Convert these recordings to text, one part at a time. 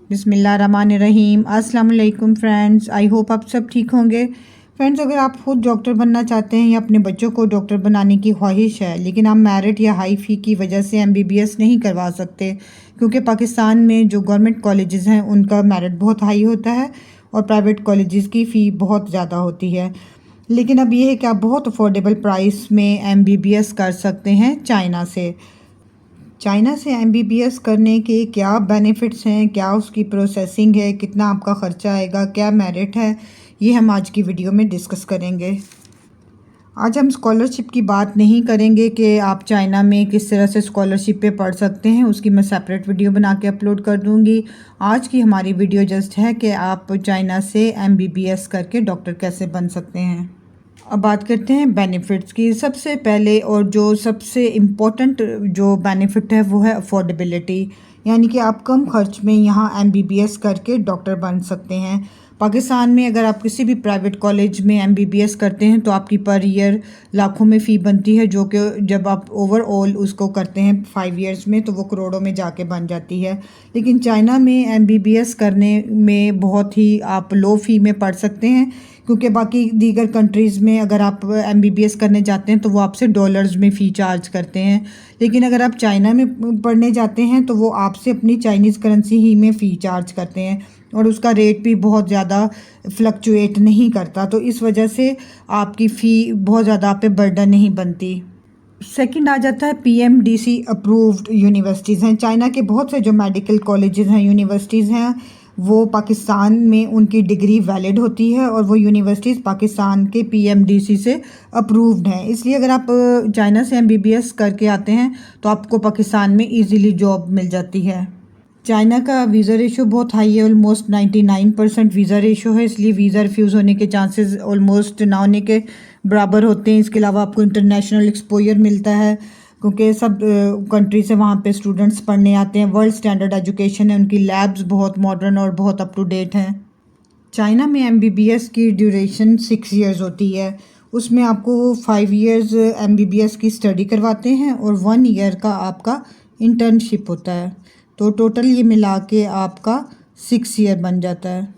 बिस्मिल्लाहिर्रहमानिर्रहीम। अस्सलाम वालेकुम फ्रेंड्स, आई होप आप सब ठीक होंगे। फ्रेंड्स, अगर आप खुद डॉक्टर बनना चाहते हैं या अपने बच्चों को डॉक्टर बनाने की ख्वाहिश है, लेकिन आप मेरिट या हाई फ़ी की वजह से एमबीबीएस नहीं करवा सकते, क्योंकि पाकिस्तान में जो गवर्नमेंट कॉलेजेस हैं उनका मेरिट बहुत हाई होता है और प्राइवेट कॉलेजेस की फ़ी बहुत ज़्यादा होती है। लेकिन अब ये है कि आप बहुत अफोर्डेबल प्राइस में एमबीबीएस कर सकते हैं चाइना से एमबीबीएस करने के क्या बेनिफिट्स हैं, क्या उसकी प्रोसेसिंग है, कितना आपका ख़र्चा आएगा, क्या मेरिट है, ये हम आज की वीडियो में डिस्कस करेंगे। आज हम स्कॉलरशिप की बात नहीं करेंगे कि आप चाइना में किस तरह से स्कॉलरशिप पे पढ़ सकते हैं, उसकी मैं सेपरेट वीडियो बना के अपलोड कर दूंगी। आज की हमारी वीडियो जस्ट है कि आप चाइना से एमबीबीएस करके डॉक्टर कैसे बन सकते हैं। अब बात करते हैं बेनिफिट्स की। सबसे पहले और जो सबसे इम्पोर्टेंट जो बेनिफिट है वो है अफोर्डेबिलिटी, यानी कि आप कम खर्च में यहाँ एमबीबीएस करके डॉक्टर बन सकते हैं। पाकिस्तान में अगर आप किसी भी प्राइवेट कॉलेज में एमबीबीएस करते हैं तो आपकी पर ईयर लाखों में फ़ी बनती है, जो कि जब आप ओवरऑल उसको करते हैं 5 इयर्स में तो वो करोड़ों में जाके बन जाती है। लेकिन चाइना में एमबीबीएस करने में बहुत ही आप लो फ़ी में पढ़ सकते हैं, क्योंकि बाकी दीगर कंट्रीज़ में अगर आप एमबीबीएस करने जाते हैं तो वो आपसे डॉलर्स में फ़ी चार्ज करते हैं। लेकिन अगर आप चाइना में पढ़ने जाते हैं तो वो आपसे अपनी चाइनीज़ करेंसी ही में फ़ी चार्ज करते हैं और उसका रेट भी बहुत ज़्यादा फ्लक्चुएट नहीं करता, तो इस वजह से आपकी फ़ी बहुत ज़्यादा आप पे बर्डन नहीं बनती। सेकंड आ जाता है पीएमडीसी अप्रूव्ड यूनिवर्सिटीज़ हैं। चाइना के बहुत से जो मेडिकल कॉलेजेस हैं, यूनिवर्सिटीज़ हैं, वो पाकिस्तान में उनकी डिग्री वैलिड होती है और वो यूनिवर्सिटीज़ पाकिस्तान के पीएमडीसी से अप्रूव्ड हैं। इसलिए अगर आप चाइना से एमबीबीएस करके आते हैं तो आपको पाकिस्तान में इजीली जॉब मिल जाती है। चाइना का वीज़ा रेशो बहुत हाई है, ऑलमोस्ट 99% वीज़ा रेशो है, इसलिए वीज़ा रिफ्यूज़ होने के चांसेस ऑलमोस्ट ना होने के बराबर होते हैं। इसके अलावा आपको इंटरनेशनल एक्सपोजर मिलता है, क्योंकि सब कंट्री से वहाँ पे स्टूडेंट्स पढ़ने आते हैं। वर्ल्ड स्टैंडर्ड एजुकेशन है, उनकी लैब्स बहुत मॉडर्न और बहुत अप टू डेट हैं। चाइना में एमबीबीएस की ड्यूरेशन 6 इयर्स होती है। उसमें आपको 5 इयर्स एमबीबीएस की स्टडी करवाते हैं और 1 ईयर का आपका इंटर्नशिप होता है, तो टोटल ये मिला के आपका 6 ईयर बन जाता है।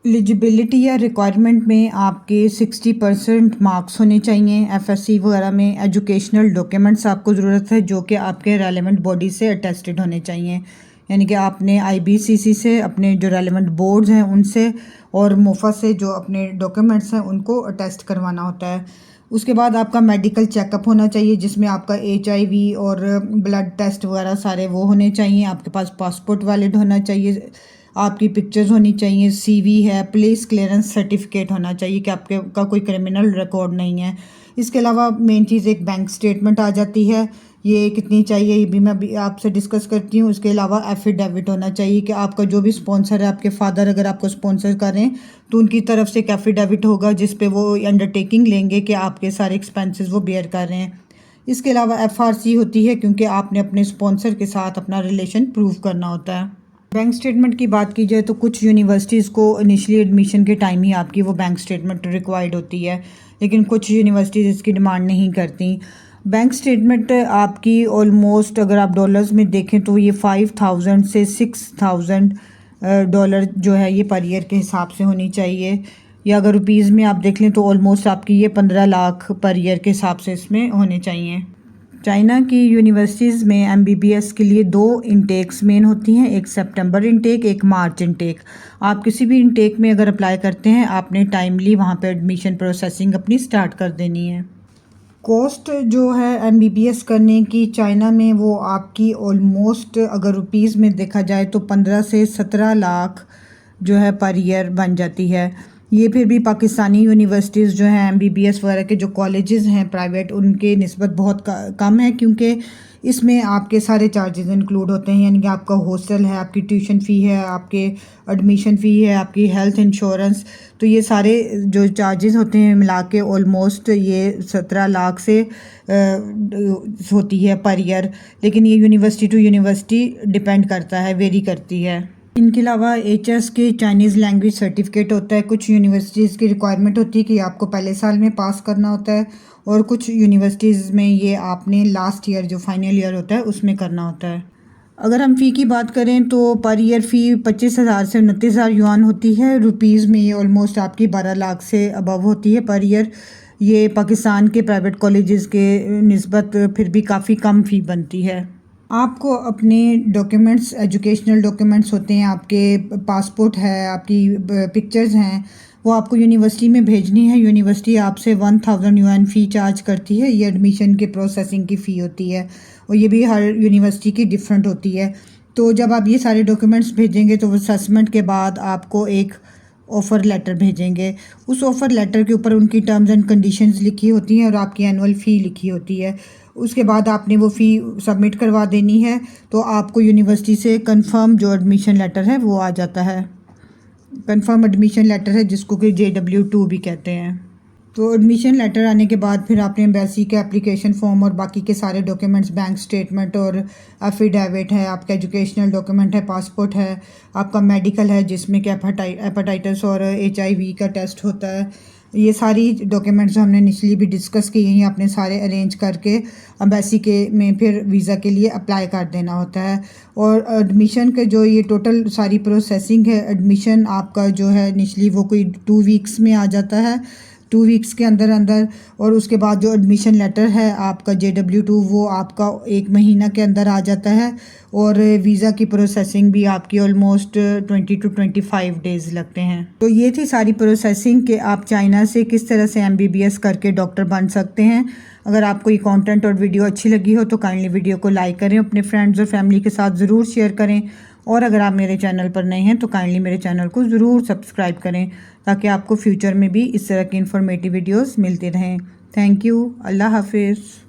एलिजिबिलिटी या रिक्वायरमेंट में आपके 60% मार्क्स होने चाहिए। एफएससी वगैरह में एजुकेशनल डॉक्यूमेंट्स आपको ज़रूरत है जो कि आपके रेलेवेंट बॉडी से अटेस्टेड होने चाहिए, यानी कि आपने आईबीसीसी से अपने जो रेलेवेंट बोर्ड्स हैं उनसे और मोफा से जो अपने डॉक्यूमेंट्स हैं उनको अटेस्ट करवाना होता है। उसके बाद आपका मेडिकल चेकअप होना चाहिए, जिसमें आपका एचआईवी और ब्लड टेस्ट वगैरह सारे वो होने चाहिए। आपके पास पासपोर्ट वैलिड होना चाहिए, आपकी पिक्चर्स होनी चाहिए, सीवी है, पुलिस क्लियरेंस सर्टिफिकेट होना चाहिए कि आपके का कोई क्रिमिनल रिकॉर्ड नहीं है। इसके अलावा मेन चीज़ एक बैंक स्टेटमेंट आ जाती है, ये कितनी चाहिए ये भी मैं अभी आपसे डिस्कस करती हूँ। उसके अलावा एफिडेविट होना चाहिए कि आपका जो भी स्पॉन्सर है, आपके फादर अगर आपको स्पॉन्सर करें तो उनकी तरफ से एक एफिडेविट होगा जिस पे वो अंडरटेकिंग लेंगे कि आपके सारे एक्सपेंसेस वो बेयर कर रहे हैं। इसके अलावा एफआरसी होती है, क्योंकि आपने अपने स्पॉन्सर के साथ अपना रिलेशन प्रूव करना होता है। बैंक स्टेटमेंट की बात की जाए तो कुछ यूनिवर्सिटीज़ को इनिशियली एडमिशन के टाइम ही आपकी वो बैंक स्टेटमेंट रिक्वायर्ड होती है, लेकिन कुछ यूनिवर्सिटीज़ इसकी डिमांड नहीं करती। बैंक स्टेटमेंट आपकी ऑलमोस्ट अगर आप डॉलर्स में देखें तो ये 5000 से 6000 डॉलर जो है ये पर ईयर के हिसाब से होनी चाहिए, या अगर रुपीज़ में आप देख लें तो ऑलमोस्ट आपकी ये 15 लाख पर ईयर के हिसाब से इसमें होने चाहिए। चाइना की यूनिवर्सिटीज़ में एमबीबीएस के लिए 2 इनटेक्स मेन होती हैं, एक सितंबर इनटेक, एक मार्च इनटेक। आप किसी भी इनटेक में अगर अप्लाई करते हैं आपने टाइमली वहाँ पे एडमिशन प्रोसेसिंग अपनी स्टार्ट कर देनी है। कॉस्ट जो है एमबीबीएस करने की चाइना में वो आपकी ऑलमोस्ट अगर रुपीज़ में देखा जाए तो 15 से 17 लाख जो है पर ईयर बन जाती है। ये फिर भी पाकिस्तानी यूनिवर्सिटीज़ जो हैं एमबीबीएस वगैरह के जो कॉलेजेस हैं प्राइवेट उनके निस्बत बहुत कम है, क्योंकि इसमें आपके सारे चार्जेस इंक्लूड होते हैं, यानी कि आपका हॉस्टल है, आपकी ट्यूशन फ़ी है, आपके एडमिशन फ़ी है, आपकी हेल्थ इंश्योरेंस, तो ये सारे जो चार्जेस होते हैं मिला के ऑलमोस्ट ये 17 लाख से होती है पर ईयर। लेकिन ये यूनिवर्सिटी टू यूनिवर्सिटी डिपेंड करता है, वेरी करती है। इनके अलावा एचएस के चाइनीज़ लैंग्वेज सर्टिफिकेट होता है। कुछ यूनिवर्सिटीज़ की रिक्वायरमेंट होती है कि आपको पहले साल में पास करना होता है और कुछ यूनिवर्सिटीज़ में ये आपने लास्ट ईयर जो फाइनल ईयर होता है उसमें करना होता है। अगर हम फ़ी की बात करें तो पर ईयर फ़ी 25,000 से 29,000 युआन होती है। रुपीज़ में ये ऑलमोस्ट आपकी 12 लाख से अबव होती है पर ईयर। ये पाकिस्तान के प्राइवेट कॉलेजेस के निस्बत फिर भी काफ़ी कम फ़ी बनती है। आपको अपने डॉक्यूमेंट्स, एजुकेशनल डॉक्यूमेंट्स होते हैं, आपके पासपोर्ट है, आपकी पिक्चर्स हैं, वो आपको यूनिवर्सिटी में भेजनी है। यूनिवर्सिटी आपसे 1000 युआन फ़ी चार्ज करती है। ये एडमिशन के प्रोसेसिंग की फ़ी होती है और ये भी हर यूनिवर्सिटी की डिफरेंट होती है। तो जब आप ये सारे डॉक्यूमेंट्स भेजेंगे तो असेसमेंट के बाद आपको एक ऑफ़र लेटर भेजेंगे। उस ऑफ़र लेटर के ऊपर उनकी टर्म्स एंड कंडीशंस लिखी होती हैं और आपकी एनुअल फ़ी लिखी होती है। उसके बाद आपने वो फ़ी सबमिट करवा देनी है तो आपको यूनिवर्सिटी से कंफर्म जो एडमिशन लेटर है वो आ जाता है। कंफर्म एडमिशन लेटर है जिसको कि JW2 भी कहते हैं। तो एडमिशन लेटर आने के बाद फिर आपने एम्बेसी का एप्लीकेशन फॉर्म और बाकी के सारे डॉक्यूमेंट्स, बैंक स्टेटमेंट और एफिडेविट है, आपका एजुकेशनल डॉक्यूमेंट है, पासपोर्ट है, आपका मेडिकल है जिसमें कि हेपेटाइटिस और HIV का टेस्ट होता है। ये सारी डॉक्यूमेंट्स जो हमने इनिशियली भी डिस्कस किए हैं आपने सारे अरेंज करके एम्बेसी के में फिर वीज़ा के लिए अप्लाई कर देना होता है। और एडमिशन के जो ये टोटल सारी प्रोसेसिंग है, एडमिशन आपका जो है इनिशियली वो कोई 2 वीक्स में आ जाता है, 2 वीक्स के अंदर अंदर। और उसके बाद जो एडमिशन लेटर है आपका JW2 वो आपका 1 महीना के अंदर आ जाता है। और वीज़ा की प्रोसेसिंग भी आपकी ऑलमोस्ट 20 to 25 डेज़ लगते हैं। तो ये थी सारी प्रोसेसिंग कि आप चाइना से किस तरह से MBBS करके डॉक्टर बन सकते हैं। अगर आपको ये कंटेंट और वीडियो अच्छी लगी हो तो काइंडली वीडियो को लाइक करें, अपने फ्रेंड्स और फैमिली के साथ ज़रूर शेयर करें। और अगर आप मेरे चैनल पर नए हैं तो काइंडली मेरे चैनल को ज़रूर सब्सक्राइब करें ताकि आपको फ्यूचर में भी इस तरह की इन्फॉर्मेटिव वीडियोस मिलते रहें। Thank you. अल्लाह हाफिज़।